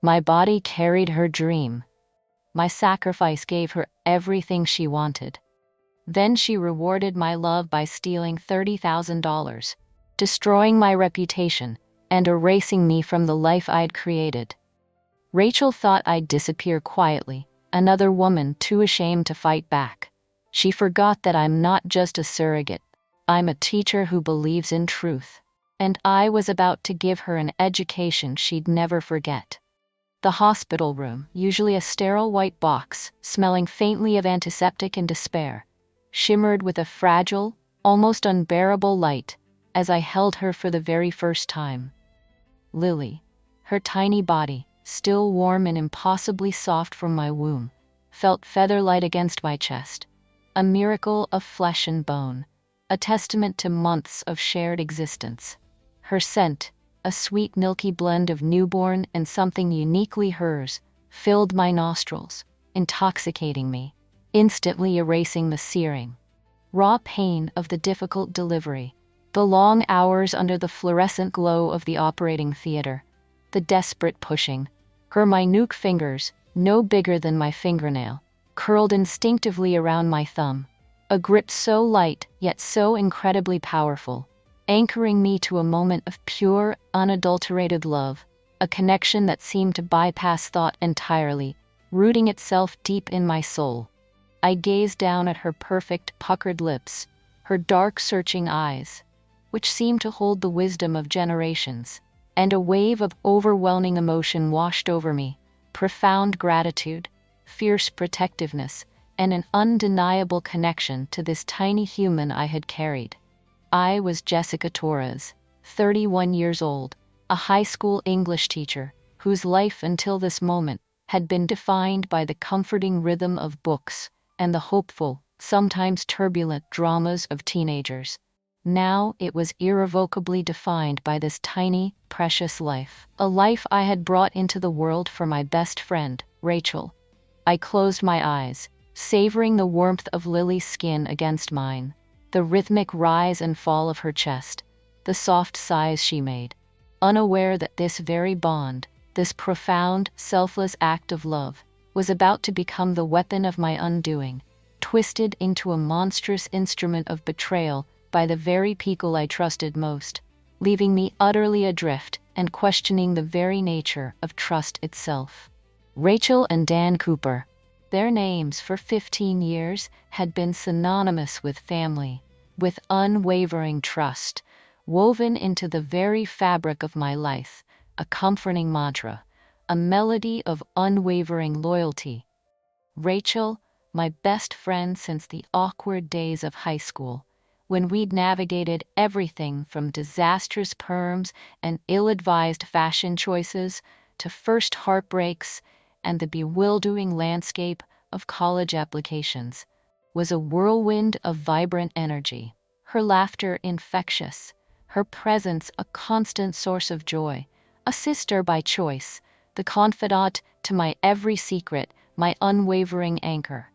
My body carried her dream. My sacrifice gave her everything she wanted. Then she rewarded my love by stealing $30,000, destroying my reputation, and erasing me from the life I'd created. Rachel thought I'd disappear quietly, another woman too ashamed to fight back. She forgot that I'm not just a surrogate. I'm a teacher who believes in truth. And I was about to give her an education she'd never forget. The hospital room, usually a sterile white box, smelling faintly of antiseptic and despair, shimmered with a fragile, almost unbearable light as I held her for the very first time. Lily, her tiny body, still warm and impossibly soft from my womb, felt feather-light against my chest, a miracle of flesh and bone, a testament to months of shared existence. Her scent, a sweet milky blend of newborn and something uniquely hers, filled my nostrils, intoxicating me, instantly erasing the searing, raw pain of the difficult delivery, the long hours under the fluorescent glow of the operating theater, the desperate pushing. Her minute fingers, no bigger than my fingernail, curled instinctively around my thumb, a grip so light yet so incredibly powerful, anchoring me to a moment of pure, unadulterated love, a connection that seemed to bypass thought entirely, rooting itself deep in my soul. I gazed down at her perfect, puckered lips, her dark, searching eyes, which seemed to hold the wisdom of generations, and a wave of overwhelming emotion washed over me, profound gratitude, fierce protectiveness, and an undeniable connection to this tiny human I had carried. I was Jessica Torres, 31 years old, a high school English teacher whose life until this moment had been defined by the comforting rhythm of books and the hopeful, sometimes turbulent dramas of teenagers. Now it was irrevocably defined by this tiny, precious life, a life I had brought into the world for my best friend, Rachel. I closed my eyes, savoring the warmth of Lily's skin against mine, the rhythmic rise and fall of her chest, the soft sighs she made, unaware that this very bond, this profound, selfless act of love, was about to become the weapon of my undoing, twisted into a monstrous instrument of betrayal by the very people I trusted most, leaving me utterly adrift and questioning the very nature of trust itself. Rachel and Dan Cooper. Their names for 15 years had been synonymous with family, with unwavering trust, woven into the very fabric of my life, a comforting mantra, a melody of unwavering loyalty. Rachel, my best friend since the awkward days of high school, when we'd navigated everything from disastrous perms and ill-advised fashion choices to first heartbreaks and the bewildering landscape of college applications, was a whirlwind of vibrant energy, her laughter infectious, her presence a constant source of joy, a sister by choice, the confidant to my every secret, my unwavering anchor.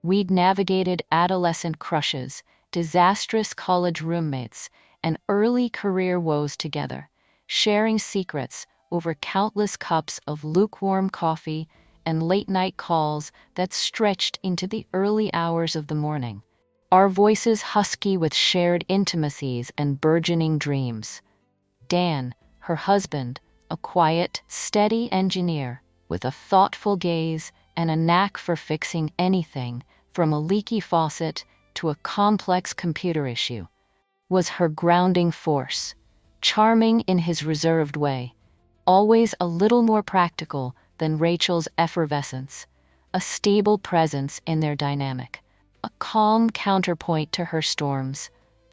We'd navigated adolescent crushes, disastrous college roommates, and early career woes together, sharing secrets over countless cups of lukewarm coffee and late-night calls that stretched into the early hours of the morning, our voices husky with shared intimacies and burgeoning dreams. Dan, her husband, a quiet, steady engineer with a thoughtful gaze and a knack for fixing anything, from a leaky faucet to a complex computer issue, was her grounding force, charming in his reserved way, always a little more practical than Rachel's effervescence, a stable presence in their dynamic, a calm counterpoint to her storms.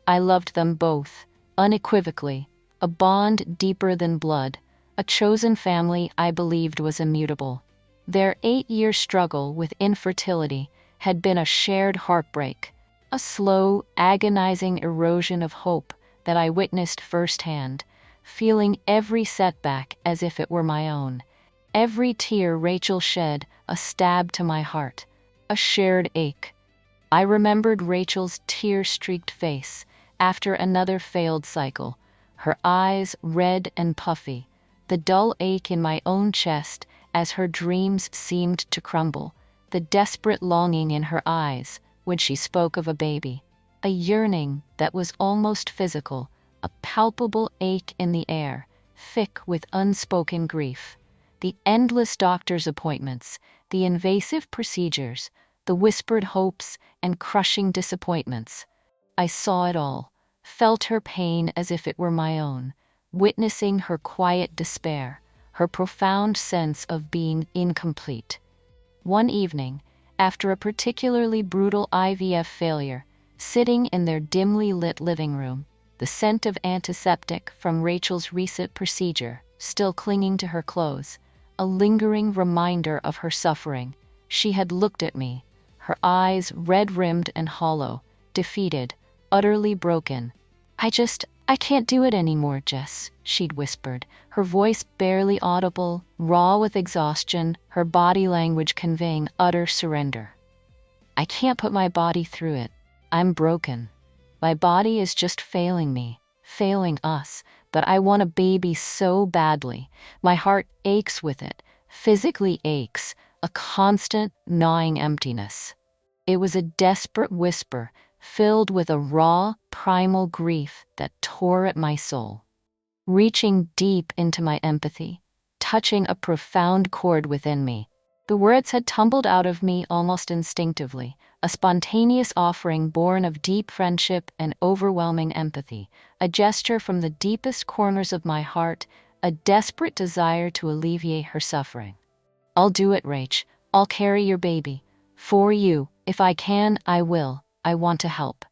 I loved them both, unequivocally, a bond deeper than blood, a chosen family I believed was immutable. Their 8-year struggle with infertility had been a shared heartbreak, a slow, agonizing erosion of hope that I witnessed firsthand, feeling every setback as if it were my own. Every tear Rachel shed a stab to my heart, a shared ache. I remembered Rachel's tear-streaked face after another failed cycle, her eyes red and puffy, the dull ache in my own chest as her dreams seemed to crumble, the desperate longing in her eyes when she spoke of a baby, a yearning that was almost physical, a palpable ache in the air, thick with unspoken grief. The endless doctor's appointments, the invasive procedures, the whispered hopes and crushing disappointments. I saw it all, felt her pain as if it were my own, witnessing her quiet despair, her profound sense of being incomplete. One evening, after a particularly brutal IVF failure, sitting in their dimly lit living room, the scent of antiseptic from Rachel's recent procedure still clinging to her clothes, a lingering reminder of her suffering, she had looked at me, her eyes red-rimmed and hollow, defeated, utterly broken. I can't do it anymore, Jess," she'd whispered, her voice barely audible, raw with exhaustion, her body language conveying utter surrender. "I can't put my body through it. I'm broken. My body is just failing me, failing us, but I want a baby so badly. My heart aches with it, physically aches, a constant, gnawing emptiness." It was a desperate whisper, filled with a raw, primal grief that tore at my soul. Reaching deep into my empathy, touching a profound chord within me, the words had tumbled out of me almost instinctively, a spontaneous offering born of deep friendship and overwhelming empathy, a gesture from the deepest corners of my heart, a desperate desire to alleviate her suffering. "I'll do it, Rach. I'll carry your baby. For you. If I can, I will. I want to help."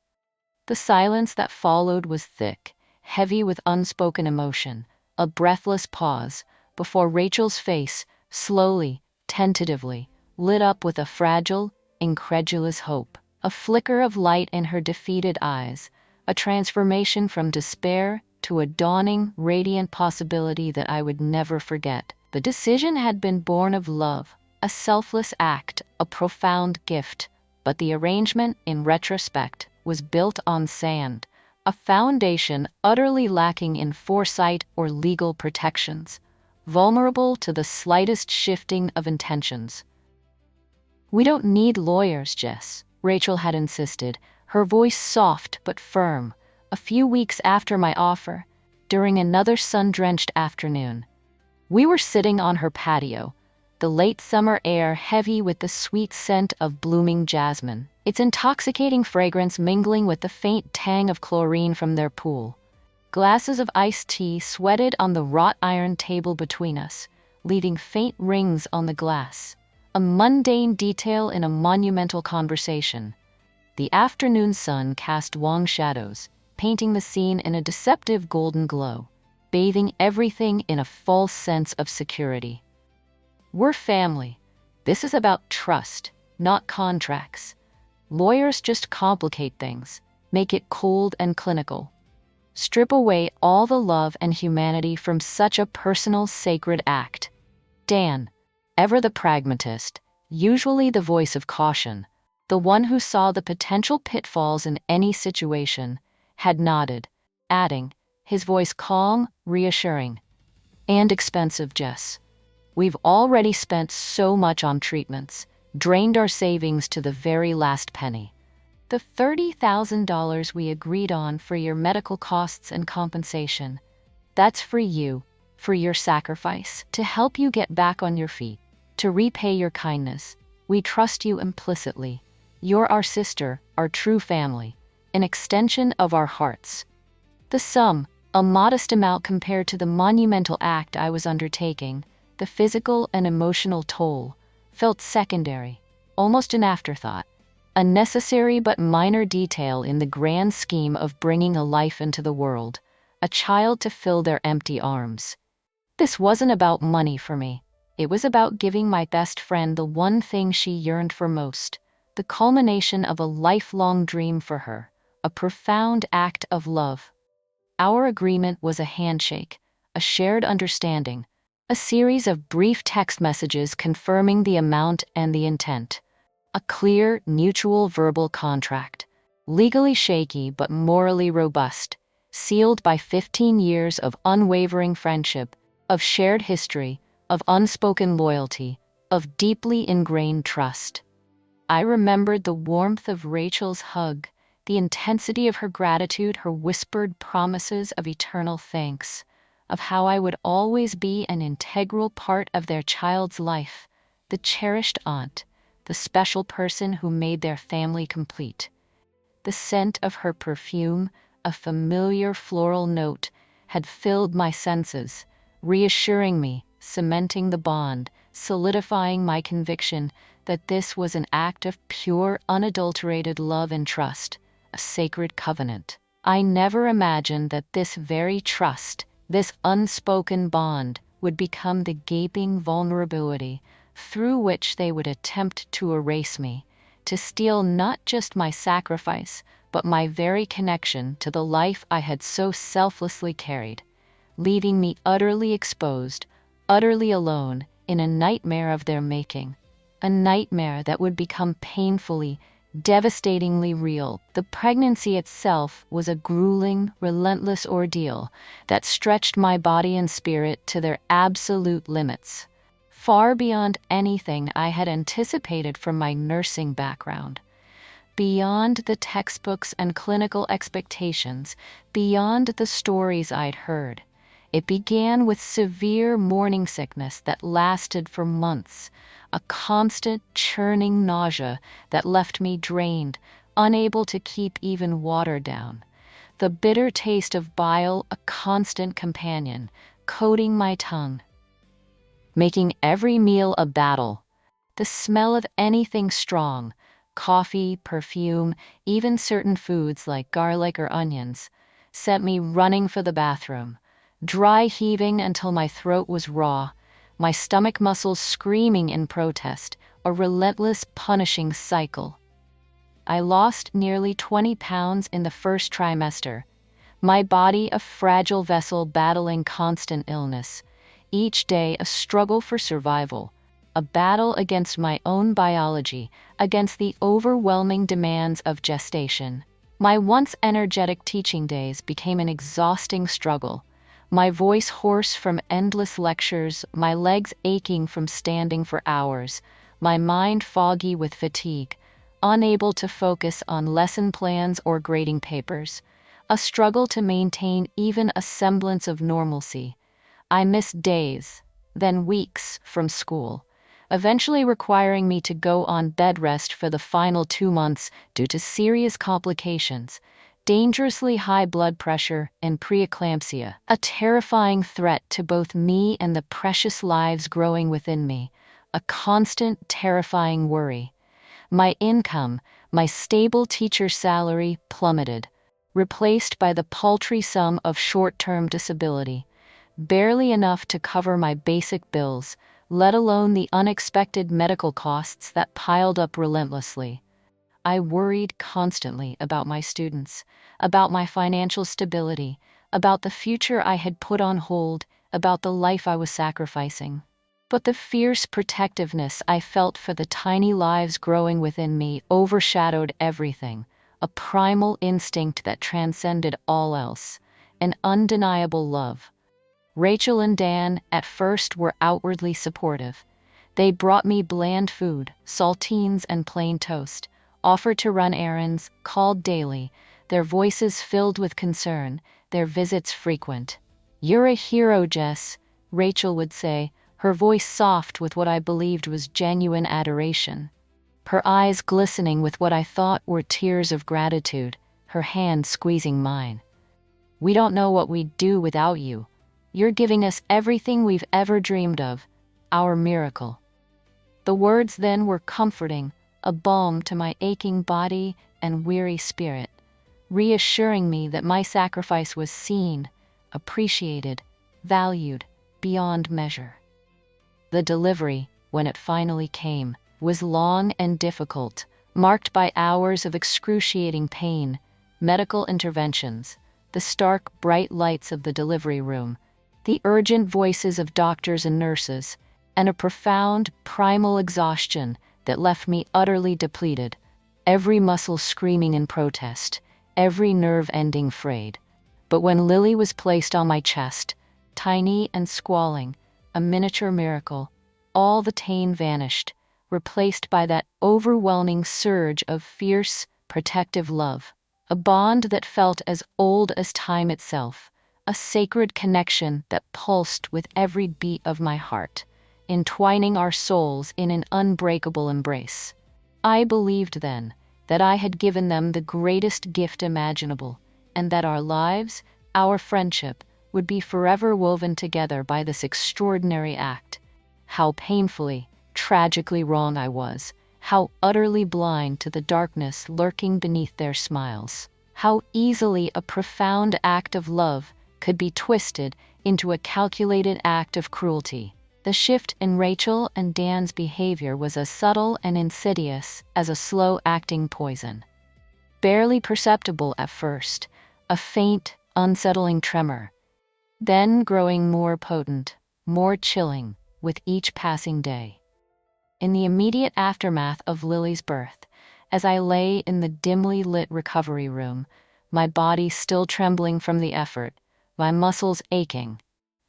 The silence that followed was thick, heavy with unspoken emotion, a breathless pause before Rachel's face, slowly, tentatively, lit up with a fragile, incredulous hope, a flicker of light in her defeated eyes, a transformation from despair to a dawning, radiant possibility that I would never forget. The decision had been born of love, a selfless act, a profound gift, but the arrangement, in retrospect, was built on sand, a foundation utterly lacking in foresight or legal protections, vulnerable to the slightest shifting of intentions. "We don't need lawyers, Jess," Rachel had insisted, her voice soft but firm, a few weeks after my offer, during another sun-drenched afternoon. We were sitting on her patio, the late summer air heavy with the sweet scent of blooming jasmine, its intoxicating fragrance mingling with the faint tang of chlorine from their pool. Glasses of iced tea sweated on the wrought iron table between us, leaving faint rings on the glass, a mundane detail in a monumental conversation. The afternoon sun cast long shadows, painting the scene in a deceptive golden glow, bathing everything in a false sense of security. "We're family. This is about trust, not contracts. Lawyers just complicate things, make it cold and clinical. Strip away all the love and humanity from such a personal, sacred act." Dan, ever the pragmatist, usually the voice of caution, the one who saw the potential pitfalls in any situation, had nodded, adding, his voice calm, reassuring, "And expensive, Jess. We've already spent so much on treatments, drained our savings to the very last penny. The $30,000 we agreed on for your medical costs and compensation, that's for you, for your sacrifice, to help you get back on your feet, to repay your kindness. We trust you implicitly. You're our sister, our true family, an extension of our hearts." The sum, a modest amount compared to the monumental act I was undertaking, the physical and emotional toll, felt secondary, almost an afterthought, a necessary but minor detail in the grand scheme of bringing a life into the world, a child to fill their empty arms. This wasn't about money for me. It was about giving my best friend the one thing she yearned for most, the culmination of a lifelong dream for her, a profound act of love. Our agreement was a handshake, a shared understanding, a series of brief text messages confirming the amount and the intent. A clear, mutual verbal contract, legally shaky but morally robust, sealed by 15 years of unwavering friendship, of shared history, of unspoken loyalty, of deeply ingrained trust. I remembered the warmth of Rachel's hug, the intensity of her gratitude, her whispered promises of eternal thanks, of how I would always be an integral part of their child's life, the cherished aunt, the special person who made their family complete. The scent of her perfume, a familiar floral note, had filled my senses, reassuring me, cementing the bond, solidifying my conviction that this was an act of pure, unadulterated love and trust, a sacred covenant. I never imagined that this very trust, this unspoken bond, would become the gaping vulnerability through which they would attempt to erase me, to steal not just my sacrifice, but my very connection to the life I had so selflessly carried, leaving me utterly exposed, utterly alone in a nightmare of their making, a nightmare that would become painfully, devastatingly real. The pregnancy itself was a grueling, relentless ordeal that stretched my body and spirit to their absolute limits, far beyond anything I had anticipated from my nursing background, beyond the textbooks and clinical expectations, beyond the stories I'd heard. It began with severe morning sickness that lasted for months, a constant churning nausea that left me drained, unable to keep even water down. The bitter taste of bile a constant companion, coating my tongue, making every meal a battle. The smell of anything strong, coffee, perfume, even certain foods like garlic or onions, sent me running for the bathroom, dry heaving until my throat was raw, my stomach muscles screaming in protest, a relentless punishing cycle. I lost nearly 20 pounds in the first trimester, my body a fragile vessel battling constant illness, each day a struggle for survival, a battle against my own biology, against the overwhelming demands of gestation. My once energetic teaching days became an exhausting struggle, my voice hoarse from endless lectures, my legs aching from standing for hours, my mind foggy with fatigue, unable to focus on lesson plans or grading papers, a struggle to maintain even a semblance of normalcy. I missed days, then weeks from school, eventually requiring me to go on bed rest for the final 2 months due to serious complications, dangerously high blood pressure and preeclampsia, a terrifying threat to both me and the precious lives growing within me, a constant, terrifying worry. My income, my stable teacher salary, plummeted, replaced by the paltry sum of short-term disability, barely enough to cover my basic bills, let alone the unexpected medical costs that piled up relentlessly. I worried constantly about my students, about my financial stability, about the future I had put on hold, about the life I was sacrificing. But the fierce protectiveness I felt for the tiny lives growing within me overshadowed everything, a primal instinct that transcended all else, an undeniable love. Rachel and Dan at first were outwardly supportive. They brought me bland food, saltines and plain toast, offered to run errands, called daily, their voices filled with concern, their visits frequent. "You're a hero, Jess," Rachel would say, her voice soft with what I believed was genuine adoration, her eyes glistening with what I thought were tears of gratitude, her hand squeezing mine. "We don't know what we'd do without you. You're giving us everything we've ever dreamed of, our miracle." The words then were comforting, a balm to my aching body and weary spirit, reassuring me that my sacrifice was seen, appreciated, valued beyond measure. The delivery, when it finally came, was long and difficult, marked by hours of excruciating pain, medical interventions, the stark, bright lights of the delivery room, the urgent voices of doctors and nurses, and a profound, primal exhaustion that left me utterly depleted, every muscle screaming in protest, every nerve ending frayed. But when Lily was placed on my chest, tiny and squalling, a miniature miracle. All the pain vanished, replaced by that overwhelming surge of fierce, protective love. A bond that felt as old as time itself, a sacred connection that pulsed with every beat of my heart, entwining our souls in an unbreakable embrace. I believed then that I had given them the greatest gift imaginable, and that our lives, our friendship, would be forever woven together by this extraordinary act. How painfully, tragically wrong I was, how utterly blind to the darkness lurking beneath their smiles. How easily a profound act of love could be twisted into a calculated act of cruelty. The shift in Rachel and Dan's behavior was as subtle and insidious as a slow-acting poison. Barely perceptible at first, a faint, unsettling tremor, then growing more potent, more chilling with each passing day. In the immediate aftermath of Lily's birth, as I lay in the dimly lit recovery room, my body still trembling from the effort, my muscles aching,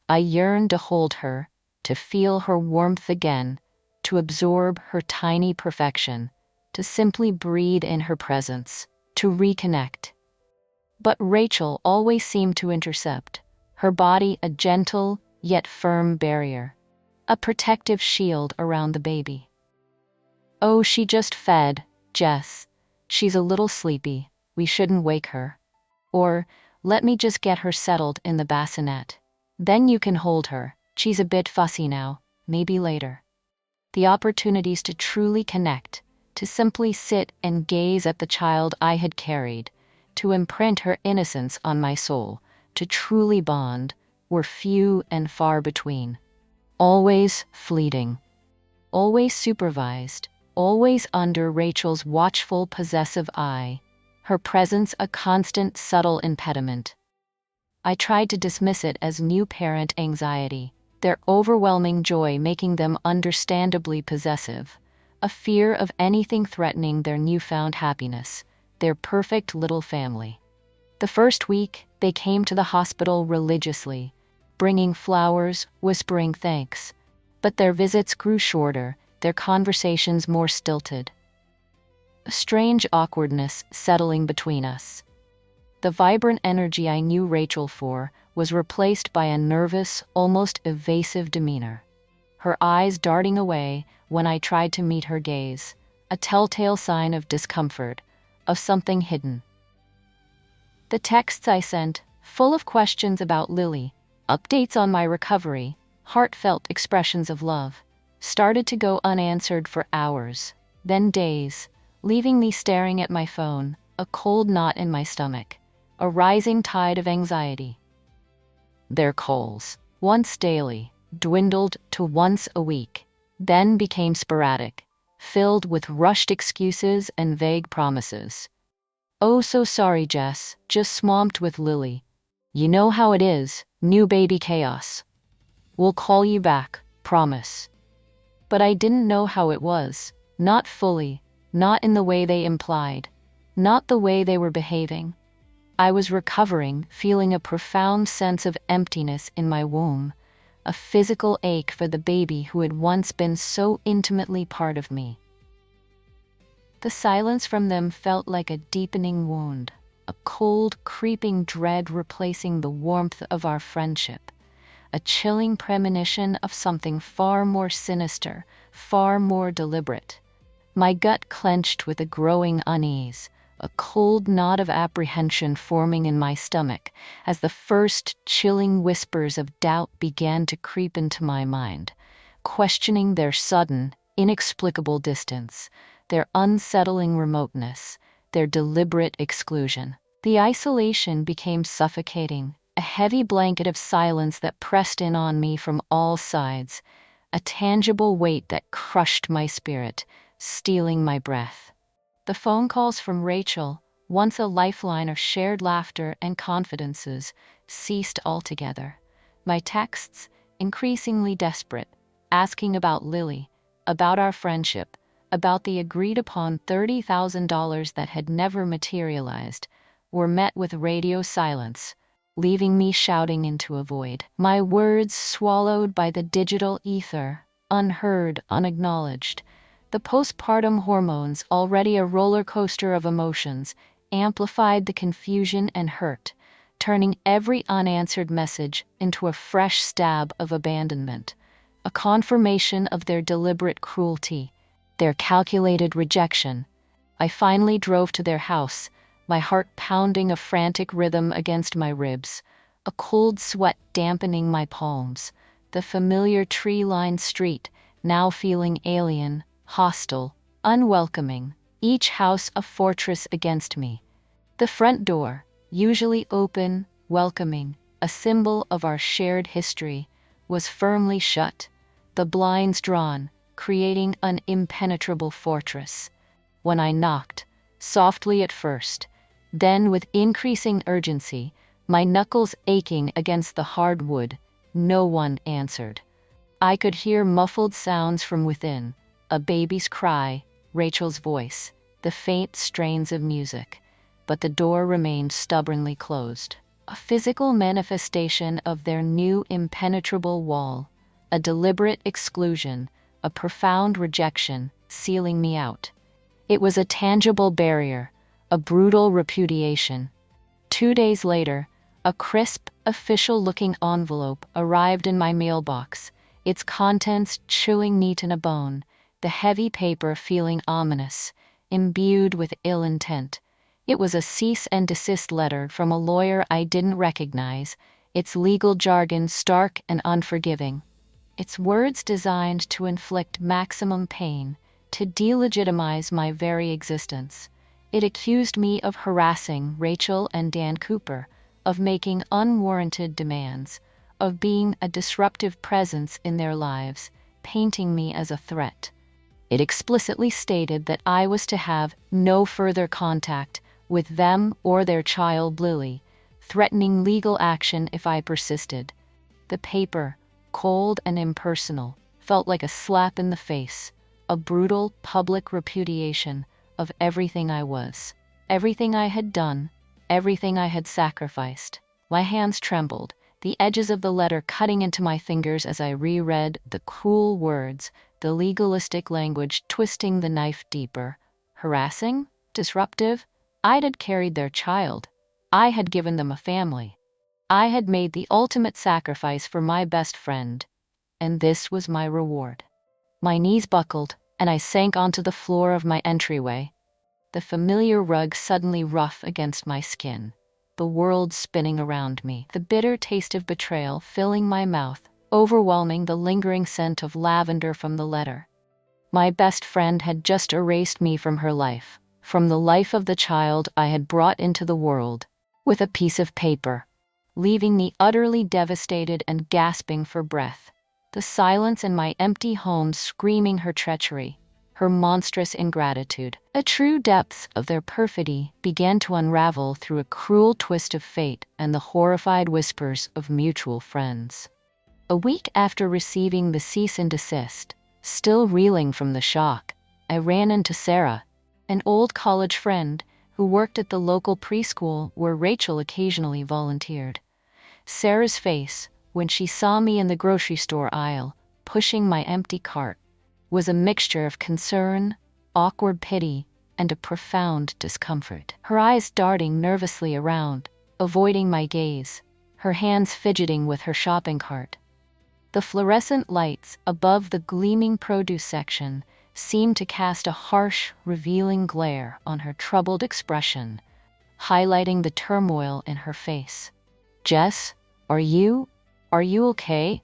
I yearned to hold her, to feel her warmth again, to absorb her tiny perfection, to simply breathe in her presence, to reconnect. But Rachel always seemed to intercept, her body a gentle yet firm barrier, a protective shield around the baby. "Oh, she just fed, Jess. She's a little sleepy. We shouldn't wake her." Or, "Let me just get her settled in the bassinet. Then you can hold her. She's a bit fussy now, maybe later." The opportunities to truly connect, to simply sit and gaze at the child I had carried, to imprint her innocence on my soul, to truly bond, were few and far between. Always fleeting. Always supervised. Always under Rachel's watchful, possessive eye, her presence a constant, subtle impediment. I tried to dismiss it as new parent anxiety, their overwhelming joy making them understandably possessive, a fear of anything threatening their newfound happiness, their perfect little family. The first week, they came to the hospital religiously, bringing flowers, whispering thanks. But their visits grew shorter, their conversations more stilted. A strange awkwardness settling between us. The vibrant energy I knew Rachel for was replaced by a nervous, almost evasive demeanor. Her eyes darting away when I tried to meet her gaze, a telltale sign of discomfort, of something hidden. The texts I sent, full of questions about Lily, updates on my recovery, heartfelt expressions of love, started to go unanswered for hours, then days, leaving me staring at my phone, a cold knot in my stomach, a rising tide of anxiety. Their calls, once daily, dwindled to once a week, then became sporadic, filled with rushed excuses and vague promises. "Oh, so sorry, Jess, just swamped with Lily. You know how it is, new baby chaos. We'll call you back, promise." But I didn't know how it was, not fully, not in the way they implied, not the way they were behaving. I was recovering, feeling a profound sense of emptiness in my womb, a physical ache for the baby who had once been so intimately part of me. The silence from them felt like a deepening wound, a cold, creeping dread replacing the warmth of our friendship, a chilling premonition of something far more sinister, far more deliberate. My gut clenched with a growing unease, a cold knot of apprehension forming in my stomach as the first chilling whispers of doubt began to creep into my mind, questioning their sudden, inexplicable distance, their unsettling remoteness, their deliberate exclusion. The isolation became suffocating, a heavy blanket of silence that pressed in on me from all sides, a tangible weight that crushed my spirit, stealing my breath. The phone calls from Rachel, once a lifeline of shared laughter and confidences, ceased altogether. My texts, increasingly desperate, asking about Lily, about our friendship, about the agreed-upon $30,000 that had never materialized, were met with radio silence, leaving me shouting into a void. My words swallowed by the digital ether, unheard, unacknowledged. The postpartum hormones, already a roller coaster of emotions, amplified the confusion and hurt, turning every unanswered message into a fresh stab of abandonment, a confirmation of their deliberate cruelty, their calculated rejection. I finally drove to their house, my heart pounding a frantic rhythm against my ribs, a cold sweat dampening my palms, the familiar tree-lined street now feeling alien, hostile, unwelcoming, each house a fortress against me. The front door, usually open, welcoming, a symbol of our shared history, was firmly shut, the blinds drawn, creating an impenetrable fortress. When I knocked, softly at first, then with increasing urgency, my knuckles aching against the hard wood, no one answered. I could hear muffled sounds from within, a baby's cry, Rachel's voice, the faint strains of music, but the door remained stubbornly closed, a physical manifestation of their new impenetrable wall, a deliberate exclusion, a profound rejection, sealing me out. It was a tangible barrier, a brutal repudiation. 2 days later, a crisp, official-looking envelope arrived in my mailbox, its contents chilling me to the bone, the heavy paper feeling ominous, imbued with ill intent. It was a cease and desist letter from a lawyer I didn't recognize, its legal jargon stark and unforgiving, its words designed to inflict maximum pain, to delegitimize my very existence. It accused me of harassing Rachel and Dan Cooper, of making unwarranted demands, of being a disruptive presence in their lives, painting me as a threat. It explicitly stated that I was to have no further contact with them or their child Lily, threatening legal action if I persisted. The paper, cold and impersonal, felt like a slap in the face, a brutal public repudiation of everything I was, everything I had done, everything I had sacrificed. My hands trembled, the edges of the letter cutting into my fingers as I reread the cruel words, the legalistic language twisting the knife deeper. Harassing? Disruptive? I had carried their child. I had given them a family. I had made the ultimate sacrifice for my best friend. And this was my reward. My knees buckled, and I sank onto the floor of my entryway. The familiar rug suddenly rough against my skin, the world spinning around me, the bitter taste of betrayal filling my mouth, overwhelming the lingering scent of lavender from the letter. My best friend had just erased me from her life, from the life of the child I had brought into the world, with a piece of paper, leaving me utterly devastated and gasping for breath. The silence in my empty home screaming her treachery, her monstrous ingratitude. The true depths of their perfidy began to unravel through a cruel twist of fate and the horrified whispers of mutual friends. A week after receiving the cease and desist, still reeling from the shock, I ran into Sarah, an old college friend who worked at the local preschool where Rachel occasionally volunteered. Sarah's face, when she saw me in the grocery store aisle, pushing my empty cart, was a mixture of concern, awkward pity, and a profound discomfort. Her eyes darting nervously around, avoiding my gaze, her hands fidgeting with her shopping cart. The fluorescent lights above the gleaming produce section seemed to cast a harsh, revealing glare on her troubled expression, highlighting the turmoil in her face. "Jess, are you okay?"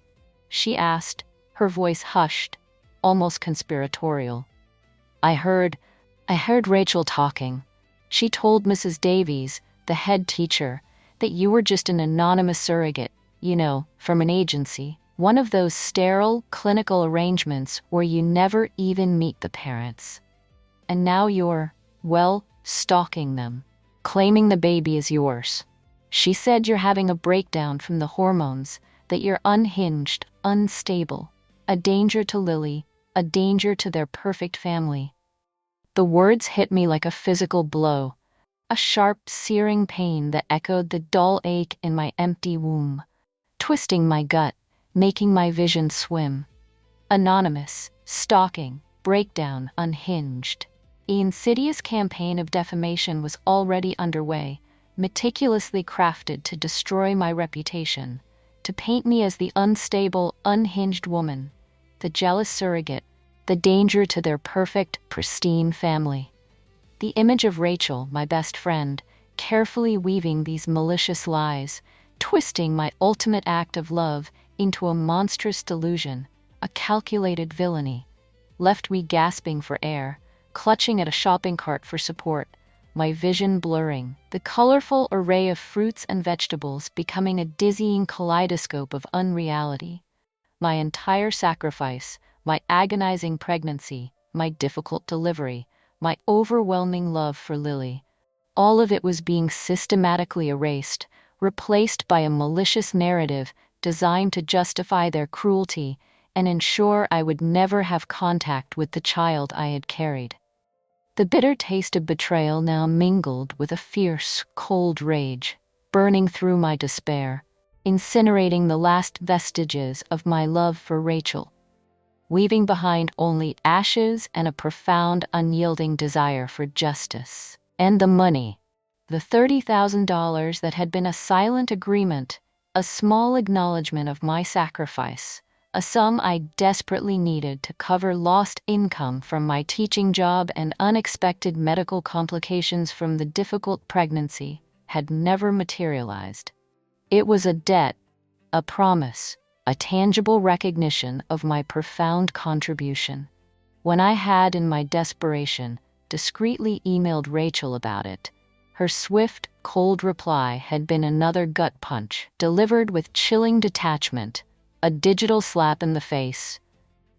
she asked, her voice hushed, almost conspiratorial. I heard Rachel talking. She told Mrs. Davies, the head teacher, that you were just an anonymous surrogate, from an agency. One of those sterile, clinical arrangements where you never even meet the parents. And now you're, stalking them, claiming the baby is yours. She said you're having a breakdown from the hormones, that you're unhinged, unstable, a danger to Lily, a danger to their perfect family. The words hit me like a physical blow. a sharp, searing pain that echoed the dull ache in my empty womb, twisting my gut, making my vision swim. Anonymous, stalking, breakdown, unhinged. The insidious campaign of defamation was already underway, meticulously crafted to destroy my reputation, to paint me as the unstable, unhinged woman, the jealous surrogate, the danger to their perfect, pristine family. The image of Rachel, my best friend, carefully weaving these malicious lies, twisting my ultimate act of love into a monstrous delusion, a calculated villainy, left me gasping for air, clutching at a shopping cart for support, my vision blurring, the colorful array of fruits and vegetables becoming a dizzying kaleidoscope of unreality. My entire sacrifice, my agonizing pregnancy, my difficult delivery, my overwhelming love for Lily, all of it was being systematically erased, replaced by a malicious narrative designed to justify their cruelty and ensure I would never have contact with the child I had carried. The bitter taste of betrayal now mingled with a fierce, cold rage, burning through my despair, incinerating the last vestiges of my love for Rachel, leaving behind only ashes and a profound, unyielding desire for justice. And the money, the $30,000 that had been a silent agreement, a small acknowledgement of my sacrifice, a sum I desperately needed to cover lost income from my teaching job and unexpected medical complications from the difficult pregnancy, had never materialized. It was a debt, a promise, a tangible recognition of my profound contribution. When I had, in my desperation, discreetly emailed Rachel about it, her swift, cold reply had been another gut punch, delivered with chilling detachment, a digital slap in the face.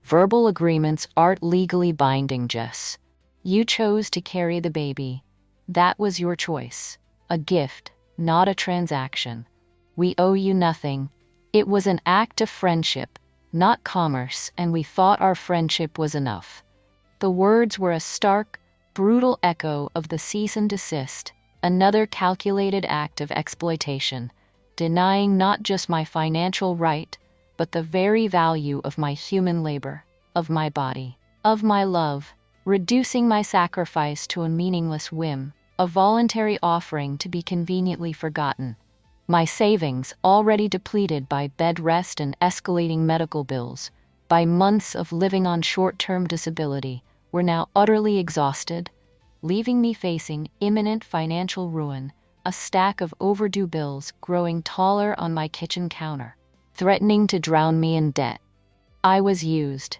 Verbal agreements aren't legally binding, Jess. You chose to carry the baby. That was your choice. A gift, not a transaction. We owe you nothing. It was an act of friendship, not commerce, and we thought our friendship was enough. The words were a stark, brutal echo of the cease and desist, another calculated act of exploitation, denying not just my financial right, but the very value of my human labor, of my body, of my love, reducing my sacrifice to a meaningless whim, a voluntary offering to be conveniently forgotten. My savings, already depleted by bed rest and escalating medical bills, by months of living on short-term disability, were now utterly exhausted, leaving me facing imminent financial ruin, a stack of overdue bills growing taller on my kitchen counter, threatening to drown me in debt. I was used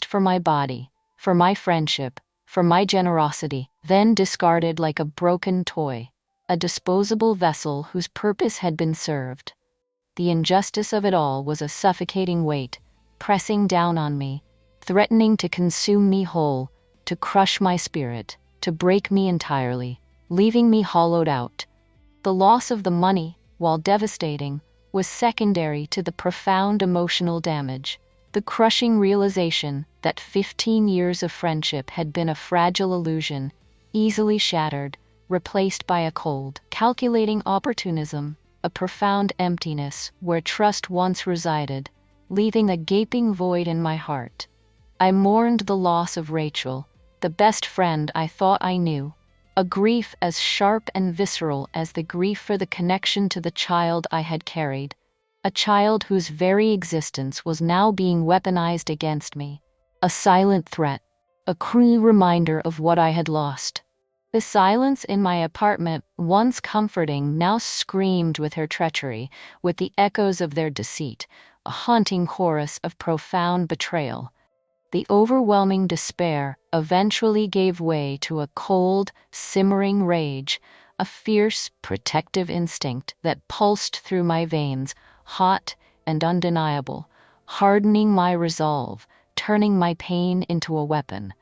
for my body, for my friendship, for my generosity, then discarded like a broken toy, a disposable vessel whose purpose had been served. The injustice of it all was a suffocating weight, pressing down on me, threatening to consume me whole, to crush my spirit, to break me entirely, leaving me hollowed out. The loss of the money, while devastating, was secondary to the profound emotional damage, the crushing realization that 15 years of friendship had been a fragile illusion, easily shattered, replaced by a cold, calculating opportunism, a profound emptiness where trust once resided, leaving a gaping void in my heart. I mourned the loss of Rachel, the best friend I thought I knew, a grief as sharp and visceral as the grief for the connection to the child I had carried, a child whose very existence was now being weaponized against me, a silent threat, a cruel reminder of what I had lost. The silence in my apartment, once comforting, now screamed with her treachery, with the echoes of their deceit, a haunting chorus of profound betrayal. The overwhelming despair eventually gave way to a cold, simmering rage, a fierce, protective instinct that pulsed through my veins, hot and undeniable, hardening my resolve, turning my pain into a weapon.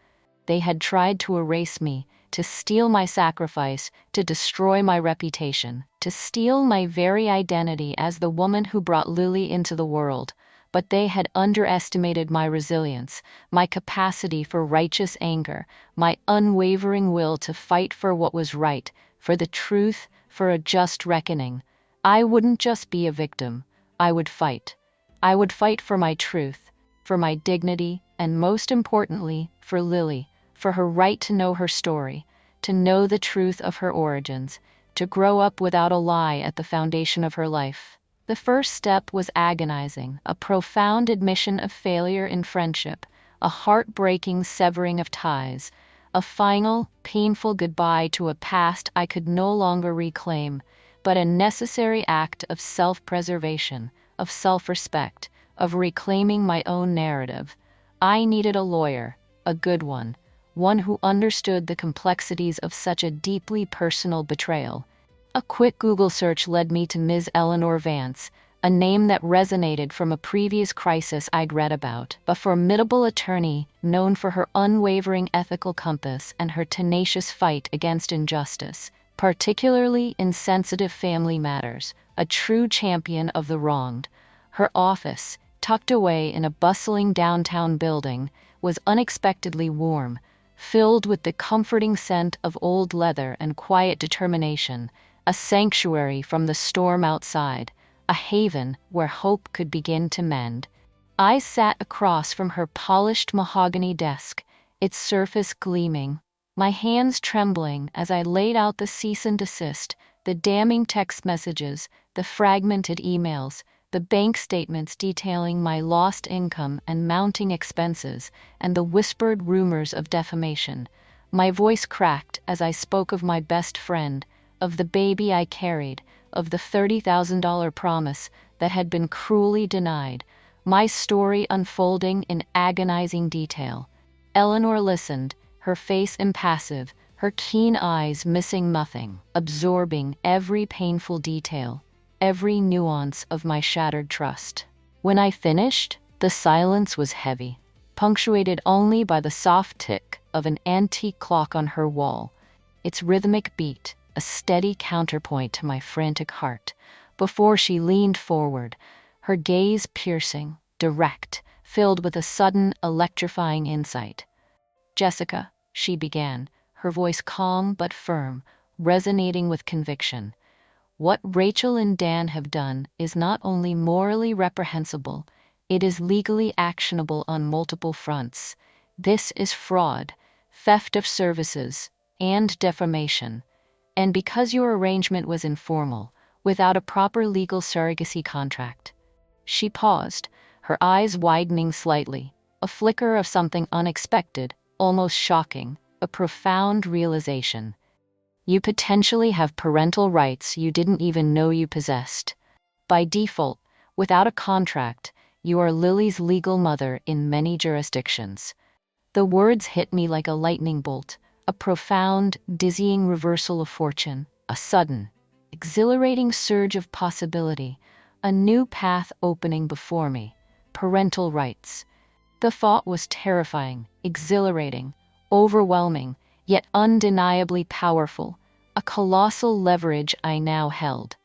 They had tried to erase me, to steal my sacrifice, to destroy my reputation, to steal my very identity as the woman who brought Lily into the world. But they had underestimated my resilience, my capacity for righteous anger, my unwavering will to fight for what was right, for the truth, for a just reckoning. I wouldn't just be a victim. I would fight. I would fight for my truth, for my dignity, and most importantly, for Lily, for her right to know her story, to know the truth of her origins, to grow up without a lie at the foundation of her life. The first step was agonizing, a profound admission of failure in friendship, a heartbreaking severing of ties, a final, painful goodbye to a past I could no longer reclaim, but a necessary act of self-preservation, of self-respect, of reclaiming my own narrative. I needed a lawyer, a good one who understood the complexities of such a deeply personal betrayal. A quick Google search led me to Ms. Eleanor Vance, a name that resonated from a previous crisis I'd read about, a formidable attorney known for her unwavering ethical compass and her tenacious fight against injustice, particularly in sensitive family matters, a true champion of the wronged. Her office, tucked away in a bustling downtown building, was unexpectedly warm, filled with the comforting scent of old leather and quiet determination, a sanctuary from the storm outside, a haven where hope could begin to mend. I sat across from her polished mahogany desk, its surface gleaming, my hands trembling as I laid out the cease and desist, the damning text messages, the fragmented emails, the bank statements detailing my lost income and mounting expenses, and the whispered rumors of defamation. My voice cracked as I spoke of my best friend, of the baby I carried, of the $30,000 promise that had been cruelly denied, my story unfolding in agonizing detail. Eleanor listened, her face impassive, her keen eyes missing nothing, absorbing every painful detail, every nuance of my shattered trust. When I finished, the silence was heavy, punctuated only by the soft tick of an antique clock on her wall, its rhythmic beat a steady counterpoint to my frantic heart, before she leaned forward, her gaze piercing, direct, filled with a sudden, electrifying insight. "Jessica," she began, her voice calm but firm, resonating with conviction. "What Rachel and Dan have done is not only morally reprehensible, it is legally actionable on multiple fronts. This is fraud, theft of services, and defamation. And because your arrangement was informal, without a proper legal surrogacy contract." She paused, her eyes widening slightly, a flicker of something unexpected, almost shocking, a profound realization. "You potentially have parental rights you didn't even know you possessed. By default, without a contract, you are Lily's legal mother in many jurisdictions." The words hit me like a lightning bolt, a profound, dizzying reversal of fortune, a sudden, exhilarating surge of possibility, a new path opening before me. Parental rights. The thought was terrifying, exhilarating, overwhelming, yet undeniably powerful, a colossal leverage I now held.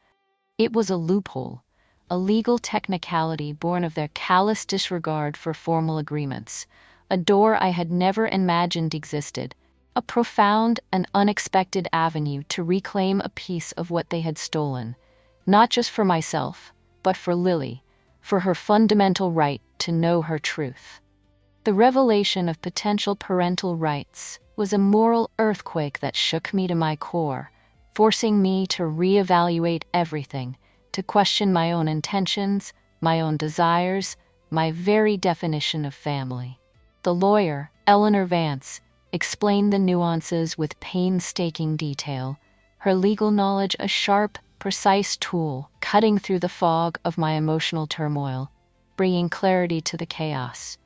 It was a loophole, a legal technicality born of their callous disregard for formal agreements, a door I had never imagined existed, a profound and unexpected avenue to reclaim a piece of what they had stolen, not just for myself, but for Lily, for her fundamental right to know her truth. The revelation of potential parental rights was a moral earthquake that shook me to my core, forcing me to reevaluate everything, to question my own intentions, my own desires, my very definition of family. The lawyer, Eleanor Vance, explained the nuances with painstaking detail, her legal knowledge a sharp, precise tool cutting through the fog of my emotional turmoil, bringing clarity to the chaos.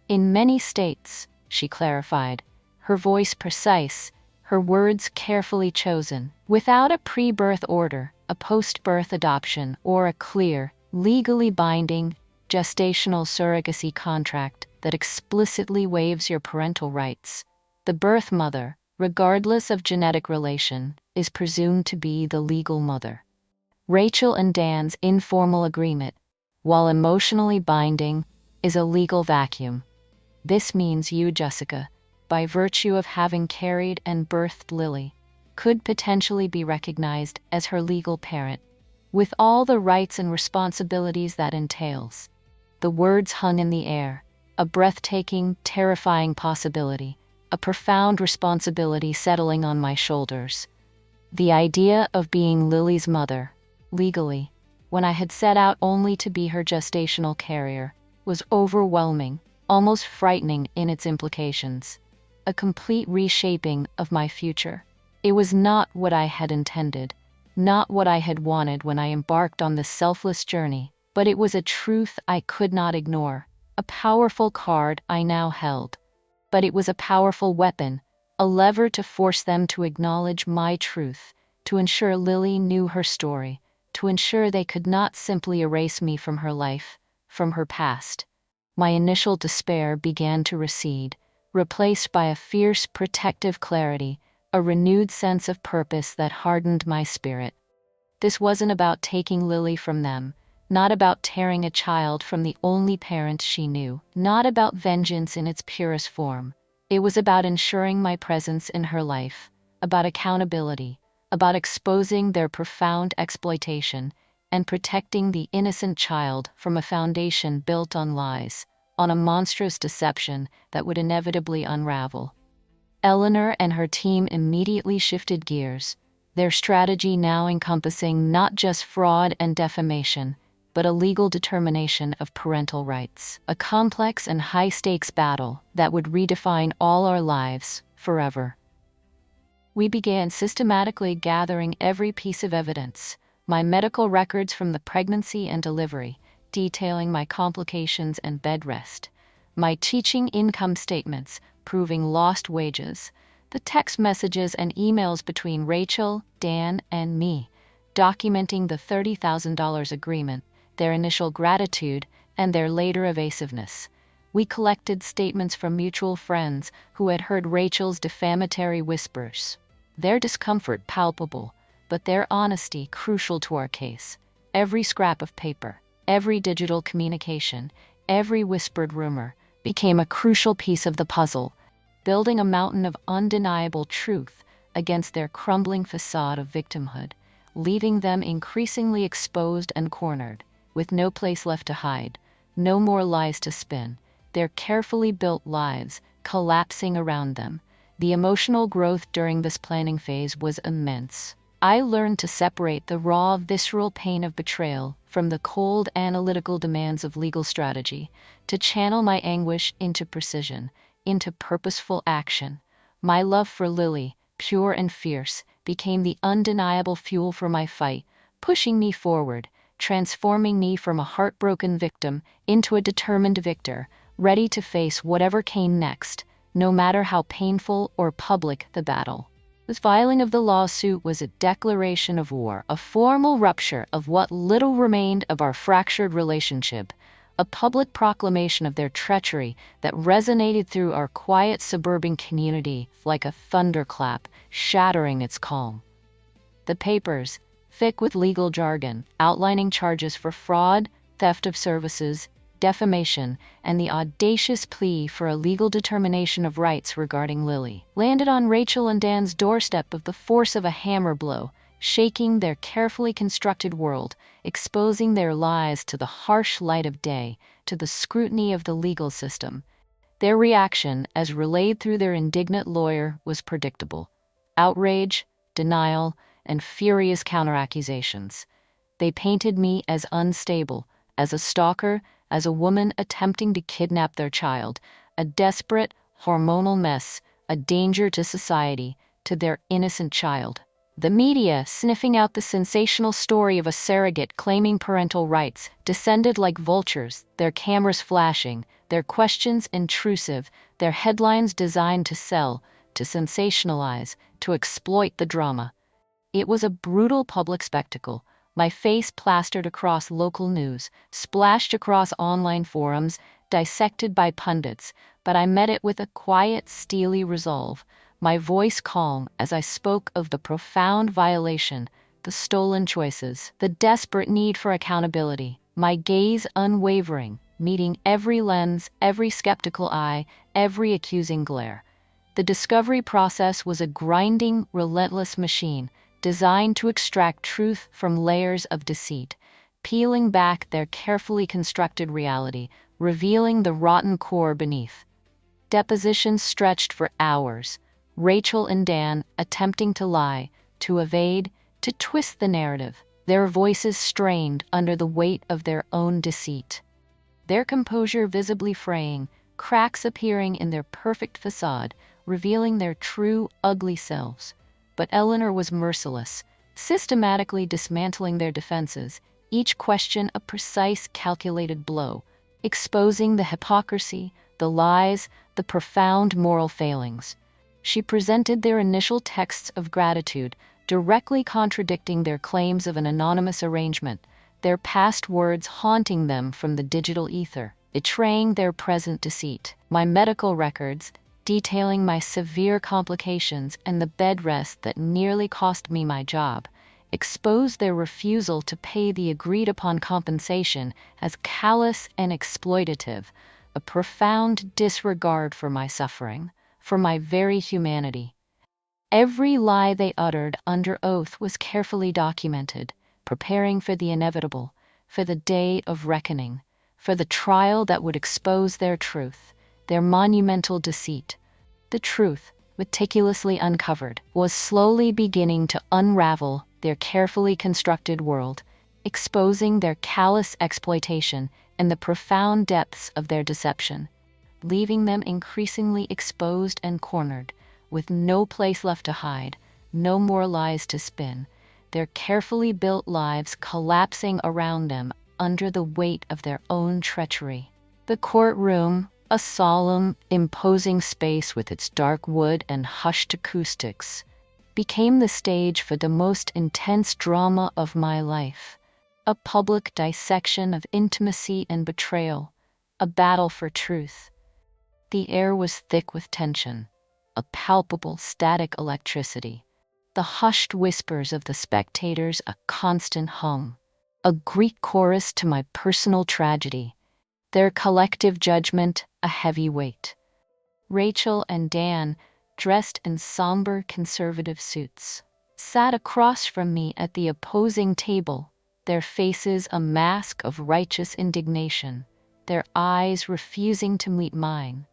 "In many states," she clarified, her voice precise, her words carefully chosen, without a pre-birth order, a post-birth adoption, or a clear, legally binding, gestational surrogacy contract that explicitly waives your parental rights, the birth mother, regardless of genetic relation, is presumed to be the legal mother. Rachel and Dan's informal agreement, while emotionally binding, is a legal vacuum. This means you, Jessica, by virtue of having carried and birthed Lily, could potentially be recognized as her legal parent, with all the rights and responsibilities that entails. The words hung in the air, a breathtaking, terrifying possibility, a profound responsibility settling on my shoulders. The idea of being Lily's mother, legally, when I had set out only to be her gestational carrier, was overwhelming, almost frightening in its implications. A complete reshaping of my future. It was not what I had intended, not what I had wanted when I embarked on this selfless journey, but it was a truth I could not ignore, a powerful card I now held. But it was a powerful weapon, a lever to force them to acknowledge my truth, to ensure Lily knew her story, to ensure they could not simply erase me from her life, from her past. My initial despair began to recede, replaced by a fierce protective clarity, a renewed sense of purpose that hardened my spirit. This wasn't about taking Lily from them, not about tearing a child from the only parent she knew, not about vengeance in its purest form. It was about ensuring my presence in her life, about accountability, about exposing their profound exploitation, and protecting the innocent child from a foundation built on lies, on a monstrous deception that would inevitably unravel. Eleanor and her team immediately shifted gears, their strategy now encompassing not just fraud and defamation, but a legal determination of parental rights, a complex and high-stakes battle that would redefine all our lives forever. We began systematically gathering every piece of evidence, my medical records from the pregnancy and delivery, detailing my complications and bed rest, my teaching income statements proving lost wages, the text messages and emails between Rachel, Dan, and me, documenting the $30,000 agreement, their initial gratitude, and their later evasiveness. We collected statements from mutual friends who had heard Rachel's defamatory whispers, their discomfort palpable, but their honesty crucial to our case. Every scrap of paper, every digital communication, every whispered rumor became a crucial piece of the puzzle, building a mountain of undeniable truth against their crumbling facade of victimhood, leaving them increasingly exposed and cornered, with no place left to hide, no more lies to spin, their carefully built lives collapsing around them. The emotional growth during this planning phase was immense. I learned to separate the raw, visceral pain of betrayal from the cold, analytical demands of legal strategy, to channel my anguish into precision, into purposeful action. My love for Lily, pure and fierce, became the undeniable fuel for my fight, pushing me forward, transforming me from a heartbroken victim into a determined victor, ready to face whatever came next, no matter how painful or public the battle. This filing of the lawsuit was a declaration of war, a formal rupture of what little remained of our fractured relationship, a public proclamation of their treachery that resonated through our quiet suburban community like a thunderclap, shattering its calm. The papers, thick with legal jargon, outlining charges for fraud, theft of services, defamation, and the audacious plea for a legal determination of rights regarding Lily, landed on Rachel and Dan's doorstep with the force of a hammer blow, shaking their carefully constructed world, exposing their lies to the harsh light of day, to the scrutiny of the legal system. Their reaction, as relayed through their indignant lawyer, was predictable. Outrage, denial, and furious counteraccusations. They painted me as unstable, as a stalker, as a woman attempting to kidnap their child, a desperate, hormonal mess, a danger to society, to their innocent child. The media, sniffing out the sensational story of a surrogate claiming parental rights, descended like vultures, their cameras flashing, their questions intrusive, their headlines designed to sell, to sensationalize, to exploit the drama. It was a brutal public spectacle, my face plastered across local news, splashed across online forums, dissected by pundits, but I met it with a quiet, steely resolve, my voice calm as I spoke of the profound violation, the stolen choices, the desperate need for accountability, my gaze unwavering, meeting every lens, every skeptical eye, every accusing glare. The discovery process was a grinding, relentless machine designed to extract truth from layers of deceit, peeling back their carefully constructed reality, revealing the rotten core beneath. Depositions stretched for hours, Rachel and Dan attempting to lie, to evade, to twist the narrative, their voices strained under the weight of their own deceit. Their composure visibly fraying, cracks appearing in their perfect facade, revealing their true, ugly selves. But Eleanor was merciless, systematically dismantling their defenses, each question a precise, calculated blow, exposing the hypocrisy, the lies, the profound moral failings. She presented their initial texts of gratitude, directly contradicting their claims of an anonymous arrangement, their past words haunting them from the digital ether, betraying their present deceit. My medical records, detailing my severe complications and the bed rest that nearly cost me my job, exposed their refusal to pay the agreed-upon compensation as callous and exploitative, a profound disregard for my suffering, for my very humanity. Every lie they uttered under oath was carefully documented, preparing for the inevitable, for the day of reckoning, for the trial that would expose their truth, their monumental deceit. The truth, meticulously uncovered, was slowly beginning to unravel their carefully constructed world, exposing their callous exploitation and the profound depths of their deception, leaving them increasingly exposed and cornered, with no place left to hide, no more lies to spin, their carefully built lives collapsing around them under the weight of their own treachery. The courtroom, a solemn, imposing space with its dark wood and hushed acoustics, became the stage for the most intense drama of my life, a public dissection of intimacy and betrayal, a battle for truth. The air was thick with tension, a palpable static electricity, the hushed whispers of the spectators a constant hum, a Greek chorus to my personal tragedy, their collective judgment a heavy weight. Rachel and Dan, dressed in somber conservative suits, sat across from me at the opposing table, their faces a mask of righteous indignation, their eyes refusing to meet mine,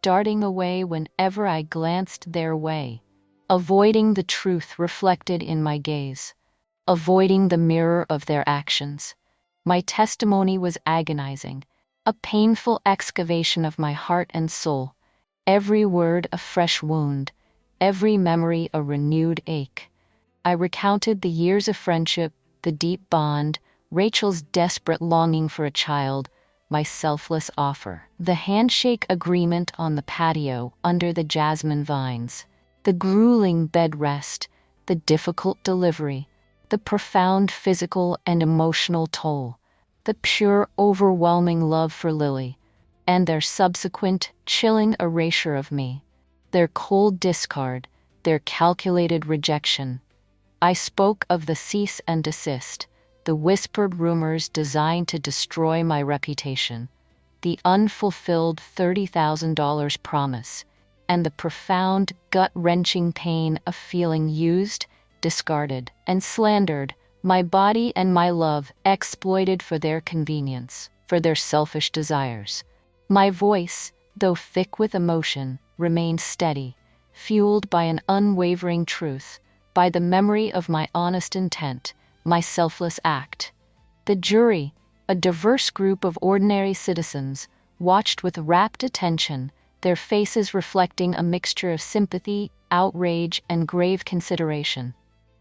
darting away whenever I glanced their way, avoiding the truth reflected in my gaze, avoiding the mirror of their actions. My testimony was agonizing, a painful excavation of my heart and soul, every word a fresh wound, every memory a renewed ache. I recounted the years of friendship, the deep bond, Rachel's desperate longing for a child, my selfless offer, the handshake agreement on the patio under the jasmine vines, the grueling bed rest, the difficult delivery, the profound physical and emotional toll, the pure, overwhelming love for Lily, and their subsequent, chilling erasure of me, their cold discard, their calculated rejection. I spoke of the cease and desist, the whispered rumors designed to destroy my reputation, the unfulfilled $30,000 promise, and the profound, gut-wrenching pain of feeling used, discarded, and slandered, my body and my love exploited for their convenience, for their selfish desires. My voice, though thick with emotion, remained steady, fueled by an unwavering truth, by the memory of my honest intent, my selfless act. The jury, a diverse group of ordinary citizens, watched with rapt attention, their faces reflecting a mixture of sympathy, outrage, and grave consideration,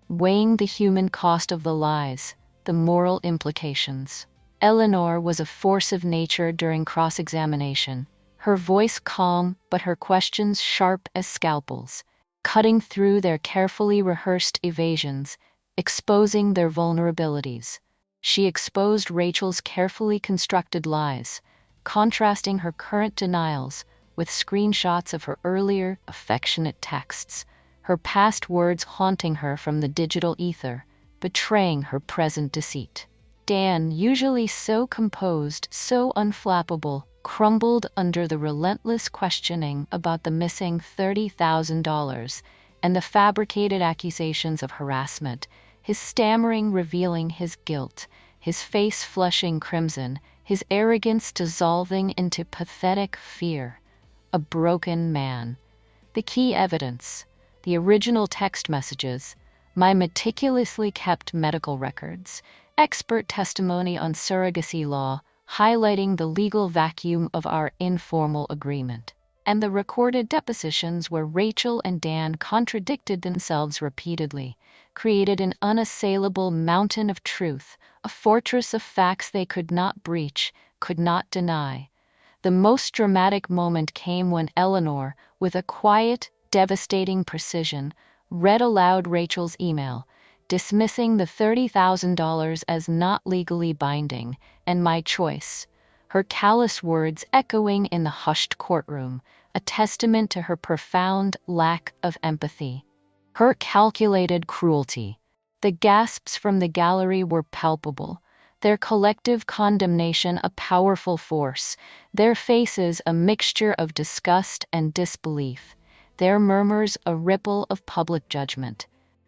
weighing the human cost of the lies, the moral implications. Eleanor was a force of nature during cross-examination, her voice calm but her questions sharp as scalpels, cutting through their carefully rehearsed evasions, exposing their vulnerabilities. She exposed Rachel's carefully constructed lies, contrasting her current denials with screenshots of her earlier, affectionate texts, her past words haunting her from the digital ether, betraying her present deceit. Dan, usually so composed, so unflappable, crumbled under the relentless questioning about the missing $30,000 and the fabricated accusations of harassment, his stammering revealing his guilt, his face flushing crimson, his arrogance dissolving into pathetic fear. A broken man. The key evidence, the original text messages, my meticulously kept medical records, expert testimony on surrogacy law, highlighting the legal vacuum of our informal agreement, and the recorded depositions where Rachel and Dan contradicted themselves repeatedly, created an unassailable mountain of truth, a fortress of facts they could not breach, could not deny. The most dramatic moment came when Eleanor, with a quiet, devastating precision, read aloud Rachel's email, dismissing the $30,000 as not legally binding, and my choice. Her callous words echoing in the hushed courtroom, a testament to her profound lack of empathy. Her calculated cruelty. The gasps from the gallery were palpable, their collective condemnation a powerful force, their faces a mixture of disgust and disbelief, their murmurs a ripple of public judgment.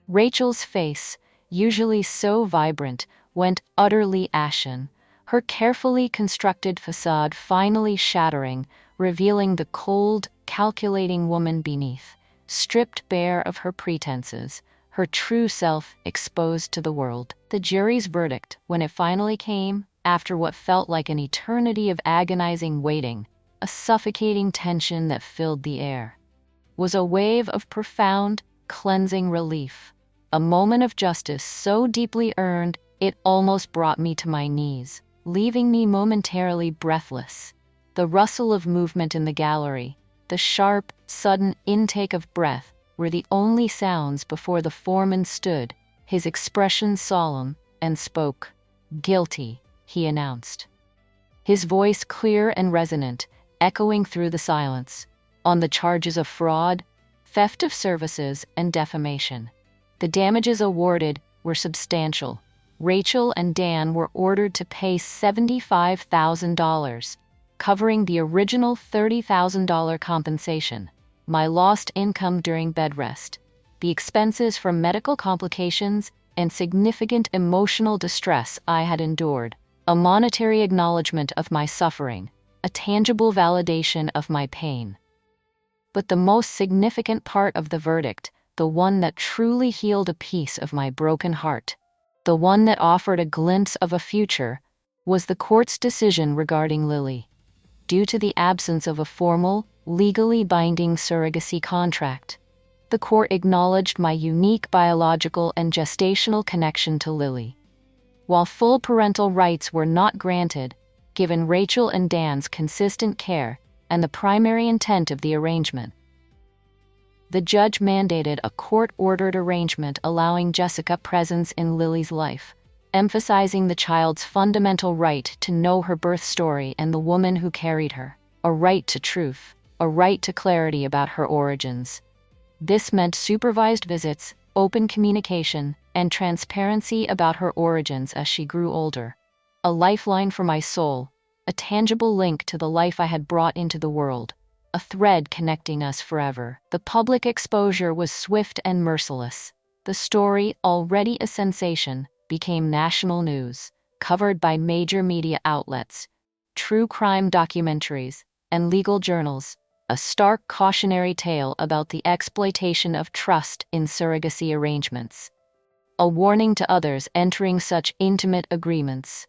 Rachel's face, usually so vibrant, went utterly ashen, her carefully constructed facade finally shattering, revealing the cold, calculating woman beneath, stripped bare of her pretenses, her true self exposed to the world. The jury's verdict, when it finally came, after what felt like an eternity of agonizing waiting, a suffocating tension that filled the air, was a wave of profound, cleansing relief. A moment of justice so deeply earned, it almost brought me to my knees, leaving me momentarily breathless. The rustle of movement in the gallery, the sharp, sudden intake of breath, were the only sounds before the foreman stood, his expression solemn, and spoke. "Guilty," he announced. His voice clear and resonant, echoing through the silence, on the charges of fraud, theft of services, and defamation. The damages awarded were substantial. Rachel and Dan were ordered to pay $75,000, covering the original $30,000 compensation, my lost income during bed rest, the expenses from medical complications, and significant emotional distress I had endured, a monetary acknowledgement of my suffering, a tangible validation of my pain. But the most significant part of the verdict, the one that truly healed a piece of my broken heart, the one that offered a glimpse of a future, was the court's decision regarding Lily. Due to the absence of a formal, legally binding surrogacy contract, the court acknowledged my unique biological and gestational connection to Lily. While full parental rights were not granted, given Rachel and Dan's consistent care and the primary intent of the arrangement, the judge mandated a court-ordered arrangement allowing Jessica presence in Lily's life, emphasizing the child's fundamental right to know her birth story and the woman who carried her, a right to truth, a right to clarity about her origins. This meant supervised visits, open communication, and transparency about her origins as she grew older. A lifeline for my soul, a tangible link to the life I had brought into the world, a thread connecting us forever. The public exposure was swift and merciless. The story, already a sensation, became national news, covered by major media outlets, true crime documentaries, and legal journals, a stark cautionary tale about the exploitation of trust in surrogacy arrangements, a warning to others entering such intimate agreements.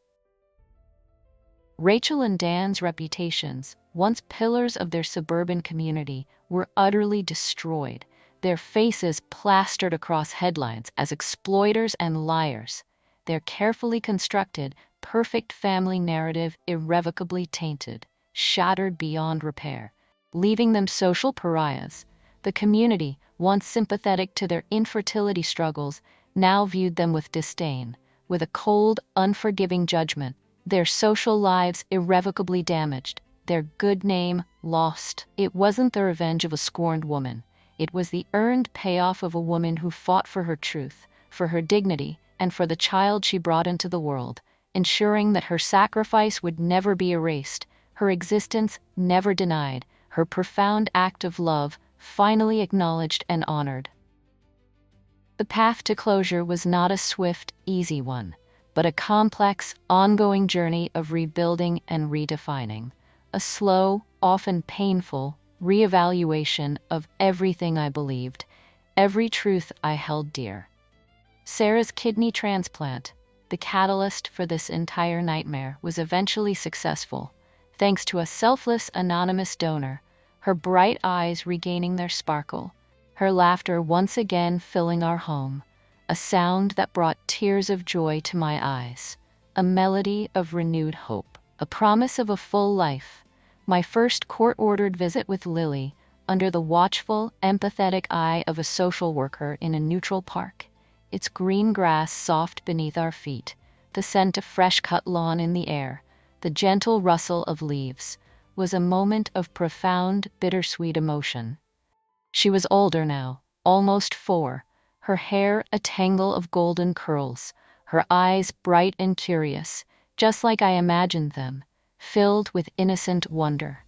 Rachel and Dan's reputations, once pillars of their suburban community, were utterly destroyed, their faces plastered across headlines as exploiters and liars, their carefully constructed, perfect family narrative irrevocably tainted, shattered beyond repair, leaving them social pariahs. The community, once sympathetic to their infertility struggles, now viewed them with disdain, with a cold, unforgiving judgment, their social lives irrevocably damaged, their good name lost. It wasn't the revenge of a scorned woman. It was the earned payoff of a woman who fought for her truth, for her dignity, and for the child she brought into the world, ensuring that her sacrifice would never be erased, her existence never denied, her profound act of love finally acknowledged and honored. The path to closure was not a swift, easy one, but a complex, ongoing journey of rebuilding and redefining. A slow, often painful, reevaluation of everything I believed, every truth I held dear. Sarah's kidney transplant, the catalyst for this entire nightmare, was eventually successful, thanks to a selfless, anonymous donor, her bright eyes regaining their sparkle, her laughter once again filling our home, a sound that brought tears of joy to my eyes, a melody of renewed hope, a promise of a full life. My first court-ordered visit with Lily, under the watchful, empathetic eye of a social worker in a neutral park, its green grass soft beneath our feet, the scent of fresh-cut lawn in the air, the gentle rustle of leaves, was a moment of profound, bittersweet emotion. She was older now, almost 4, her hair a tangle of golden curls, her eyes bright and curious, just like I imagined them, filled with innocent wonder.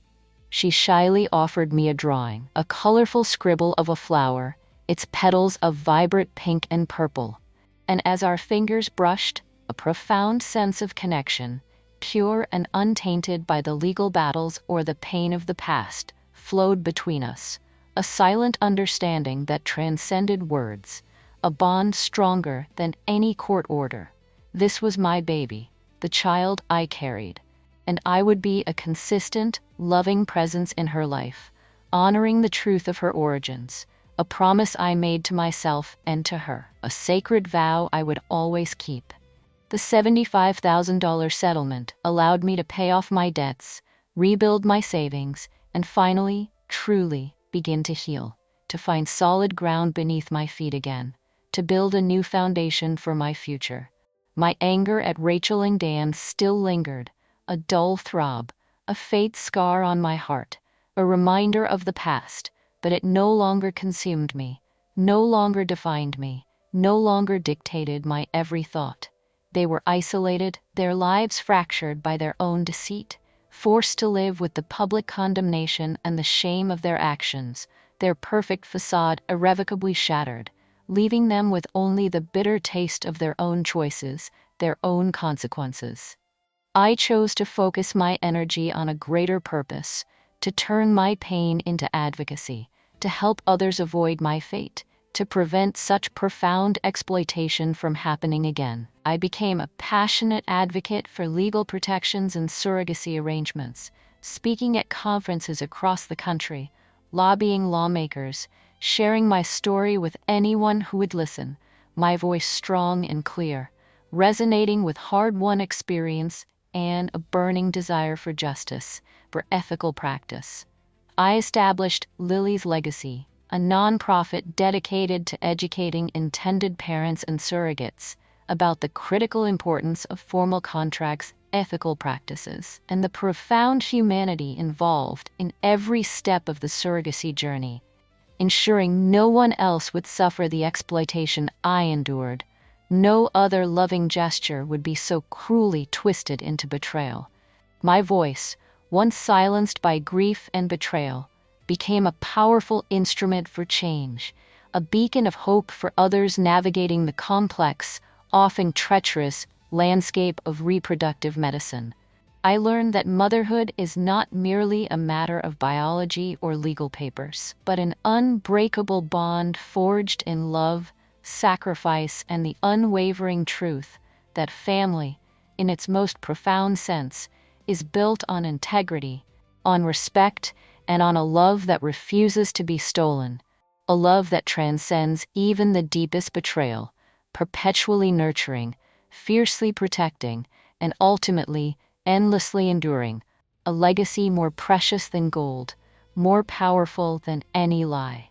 She shyly offered me a drawing, a colorful scribble of a flower, its petals of vibrant pink and purple. And as our fingers brushed, a profound sense of connection, pure and untainted by the legal battles or the pain of the past, flowed between us, a silent understanding that transcended words, a bond stronger than any court order. This was my baby, the child I carried, and I would be a consistent, loving presence in her life, honoring the truth of her origins, a promise I made to myself and to her, a sacred vow I would always keep. The $75,000 settlement allowed me to pay off my debts, rebuild my savings, and finally, truly, begin to heal, to find solid ground beneath my feet again, to build a new foundation for my future. My anger at Rachel and Dan still lingered, a dull throb, a faint scar on my heart, a reminder of the past, but it no longer consumed me, no longer defined me, no longer dictated my every thought. They were isolated, their lives fractured by their own deceit, forced to live with the public condemnation and the shame of their actions, their perfect facade irrevocably shattered, leaving them with only the bitter taste of their own choices, their own consequences. I chose to focus my energy on a greater purpose, to turn my pain into advocacy, to help others avoid my fate, to prevent such profound exploitation from happening again. I became a passionate advocate for legal protections and surrogacy arrangements, speaking at conferences across the country, lobbying lawmakers, sharing my story with anyone who would listen, my voice strong and clear, resonating with hard-won experience and a burning desire for justice, for ethical practice. I established Lily's Legacy, a nonprofit dedicated to educating intended parents and surrogates about the critical importance of formal contracts, ethical practices, and the profound humanity involved in every step of the surrogacy journey, ensuring no one else would suffer the exploitation I endured. No other loving gesture would be so cruelly twisted into betrayal. My voice, once silenced by grief and betrayal, became a powerful instrument for change, a beacon of hope for others navigating the complex, often treacherous, landscape of reproductive medicine. I learned that motherhood is not merely a matter of biology or legal papers, but an unbreakable bond forged in love, sacrifice, and the unwavering truth that family, in its most profound sense, is built on integrity, on respect, and on a love that refuses to be stolen, a love that transcends even the deepest betrayal, perpetually nurturing, fiercely protecting, and ultimately, endlessly enduring, a legacy more precious than gold, more powerful than any lie.